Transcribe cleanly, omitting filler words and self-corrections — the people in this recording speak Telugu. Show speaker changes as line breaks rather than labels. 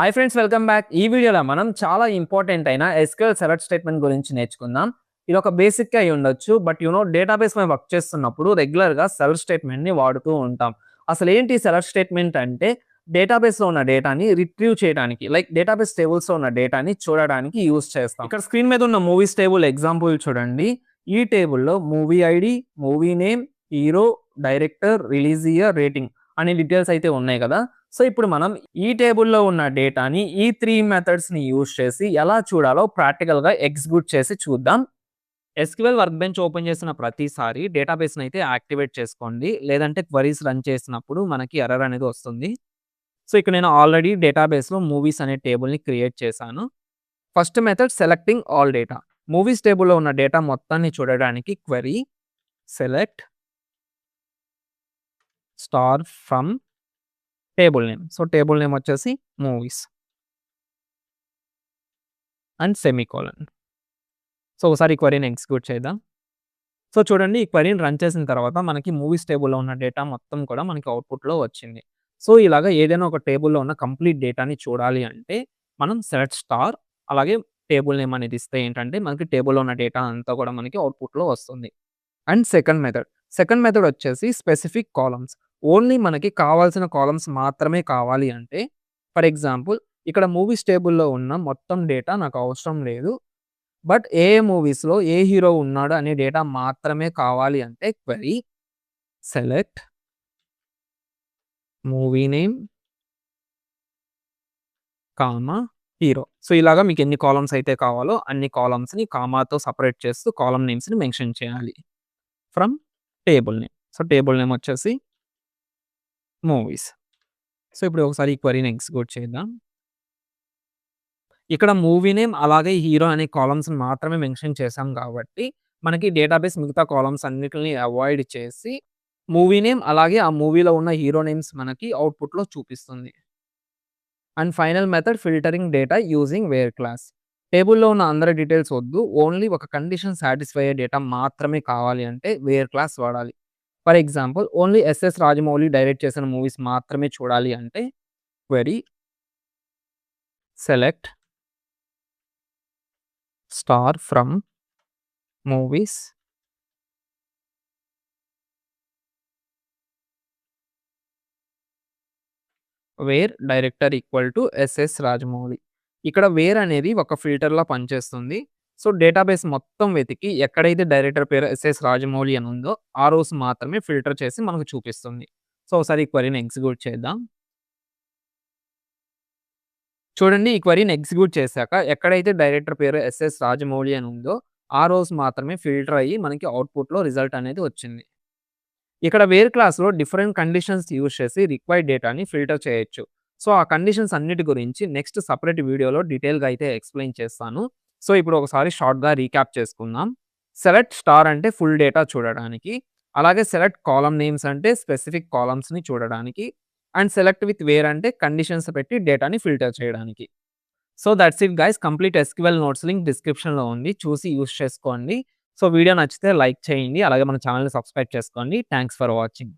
Hi friends, welcome back. ఈ వీడియోలో మనం చాలా ఇంపార్టెంట్ అయిన ఎస్క్యూఎల్ సెలెక్ట్ స్టేట్మెంట్ గురించి నేర్చుకుందాం. ఇది ఒక బేసిక్ అయి ఉండొచ్చు. బట్ డేటాబేస్ మీద వర్క్ చేస్తున్నప్పుడు రెగ్యులర్‌గా సెలెక్ట్ స్టేట్మెంట్‌ని వాడుతూ ఉంటాం. అసలేంటి సెలెక్ట్ స్టేట్మెంట్ అంటే డేటాబేస్‌లో ఉన్న డేటాని రిట్రీవ్ చేయడానికి, లైక్ డేటాబేస్ టేబుల్స్‌లో ఉన్న డేటాని చూడడానికి యూజ్ చేస్తాం. ఇక్కడ స్క్రీన్ మీద ఉన్న మూవీస్ టేబుల్ ఎగ్జాంపుల్ చూడండి. ఈ టేబుల్‌లో movie ID, movie name, hero, director, release year, rating అనే డీటెయిల్స్ అయితే ఉన్నాయి కదా! సో, ఇప్పుడు మనం ఈ టేబుల్‌లో ఉన్న డేటాని ఈ 3 మెథడ్స్‌ని యూజ్ చేసి ఎలా చూడాలో ప్రాక్టికల్‌గా ఎగ్జిక్యూట్ చేసి చూద్దాం. ఎస్‌క్యూఎల్ వర్క్ బెంచ్ ఓపెన్ చేసిన ప్రతిసారి డేటాబేస్‌ని అయితే యాక్టివేట్ చేసుకోండి. లేదంటే క్వెరీస్ రన్ చేసినప్పుడు మనకి ఎర్రర్ అనేది వస్తుంది. సో, ఇక్కడ నేను ఆల్రెడీ డేటాబేస్‌లో మూవీస్ అనే టేబుల్‌ని క్రియేట్ చేశాను. First method selecting all data. Movies టేబుల్‌లో ఉన్న డేటా మొత్తాన్ని చూడడానికి query select star from table name. So, table name వచ్చేసి మూవీస్ అండ్ సెమీకోలన్. సో, ఒకసారి ఈ క్వెరీని ఎగ్జిక్యూట్ చేద్దాం. సో, చూడండి, ఈ క్వెరీని రన్ చేసిన తర్వాత మనకి మూవీస్ టేబుల్‌లో ఉన్న డేటా మొత్తం కూడా మనకి అవుట్‌పుట్‌లో వచ్చింది. సో, ఇలాగ ఏదైనా ఒక టేబుల్‌లో ఉన్న కంప్లీట్ డేటాని చూడాలి అంటే మనం సెలెక్ట్ స్టార్ అలాగే టేబుల్ నేమ్ అనేది ఇస్తే ఏంటంటే మనకి టేబుల్‌లో ఉన్న డేటా అంతా కూడా మనకి అవుట్‌పుట్‌లో వస్తుంది. అండ్ సెకండ్ మెథడ్ వచ్చేసి స్పెసిఫిక్ కాలమ్స్. ఓన్లీ మనకి కావాల్సిన కాలమ్స్ మాత్రమే కావాలి అంటే, ఫర్ ఎగ్జాంపుల్, ఇక్కడ మూవీస్ టేబుల్‌లో ఉన్న మొత్తం డేటా నాకు అవసరం లేదు. బట్ ఏ మూవీస్‌లో ఏ హీరో ఉన్నాడు అనే డేటా మాత్రమే కావాలి అంటే query select movie name, comma, hero. So, ఇలాగా మీకు ఎన్ని కాలమ్స్ అయితే కావాలో అన్ని కాలమ్స్‌ని కామాతో సెపరేట్ చేస్తూ కాలమ్ నేమ్స్‌ని మెన్షన్ చేయాలి. From table name. So, table name వచ్చేసి మూవీస్. సో, ఇప్పుడు ఒకసారి ఈ క్వెరీని ఎగ్జిక్యూట్ చేద్దాం. ఇక్కడ మూవీ నేమ్ అలాగే హీరో అనే కాలమ్స్‌ని మాత్రమే మెన్షన్ చేశాం కాబట్టి, మనకి డేటాబేస్ మిగతా కాలమ్స్ అన్నిటిని అవాయిడ్ చేసి, మూవీ నేమ్ అలాగే ఆ మూవీలో ఉన్న హీరో నేమ్స్ మనకి అవుట్‌పుట్‌లో చూపిస్తుంది. And final method filtering data using where class. టేబుల్‌లో ఉన్న అందరి డీటెయిల్స్ వద్దు. ఓన్లీ ఒక కండిషన్ సాటిస్ఫై అయ్యే డేటా మాత్రమే కావాలి అంటే వేర్ క్లాస్ వాడాలి. For example, only SS Rajamouli direct చేసిన మూవీస్ మాత్రమే చూడాలి అంటే query select star from movies where director equal to SS Rajamouli. ఇక్కడ వేర్ అనేది ఒక ఫిల్టర్‌లా పనిచేస్తుంది. సో, డేటాబేస్ మొత్తం వెతికి ఎక్కడైతే డైరెక్టర్ పేరు ఎస్ఎస్ రాజమౌళి అని ఉందో ఆ రోస్ మాత్రమే ఫిల్టర్ చేసి మనకు చూపిస్తుంది. సో, ఒకసారి ఈ క్వెరీని ఎగ్జిక్యూట్ చేద్దాం. చూడండి, ఈ క్వెరీని ఎగ్జిక్యూట్ చేశాక ఎక్కడైతే డైరెక్టర్ పేరు ఎస్ఎస్ రాజమౌళి అని ఉందో ఆ రోస్ మాత్రమే ఫిల్టర్ అయ్యి మనకి అవుట్‌పుట్‌లో రిజల్ట్ అనేది వచ్చింది. ఇక్కడ వేర్ క్లాస్‌లో డిఫరెంట్ కండిషన్స్ యూజ్ చేసి రిక్వైర్డ్ డేటాని ఫిల్టర్ చేయొచ్చు. సో, ఆ కండిషన్స్ అన్నిటి గురించి నెక్స్ట్ సెపరేట్ వీడియోలో డీటెయిల్‌గా అయితే ఎక్స్‌ప్లెయిన్ చేస్తాను. సో, ఇప్పుడు ఒకసారి షార్ట్‌గా రీక్యాప్ చేసుకుందాం. సెలెక్ట్ స్టార్ అంటే ఫుల్ డేటా చూడడానికి. అలాగే సెలెక్ట్ కాలమ్ నేమ్స్ అంటే స్పెసిఫిక్ కాలమ్స్‌ని చూడడానికి. అండ్ సెలెక్ట్ విత్ వేర్ అంటే కండిషన్స్ పెట్టి డేటాని ఫిల్టర్ చేయడానికి. So, that's it guys. Complete SQL notes link డిస్క్రిప్షన్‌లో ఉంది. చూసి యూజ్ చేసుకోండి. సో, వీడియో నచ్చితే లైక్ చేయండి. అలాగే మన ఛానెల్‌ని సబ్స్క్రైబ్ చేసుకోండి. Thanks for watching.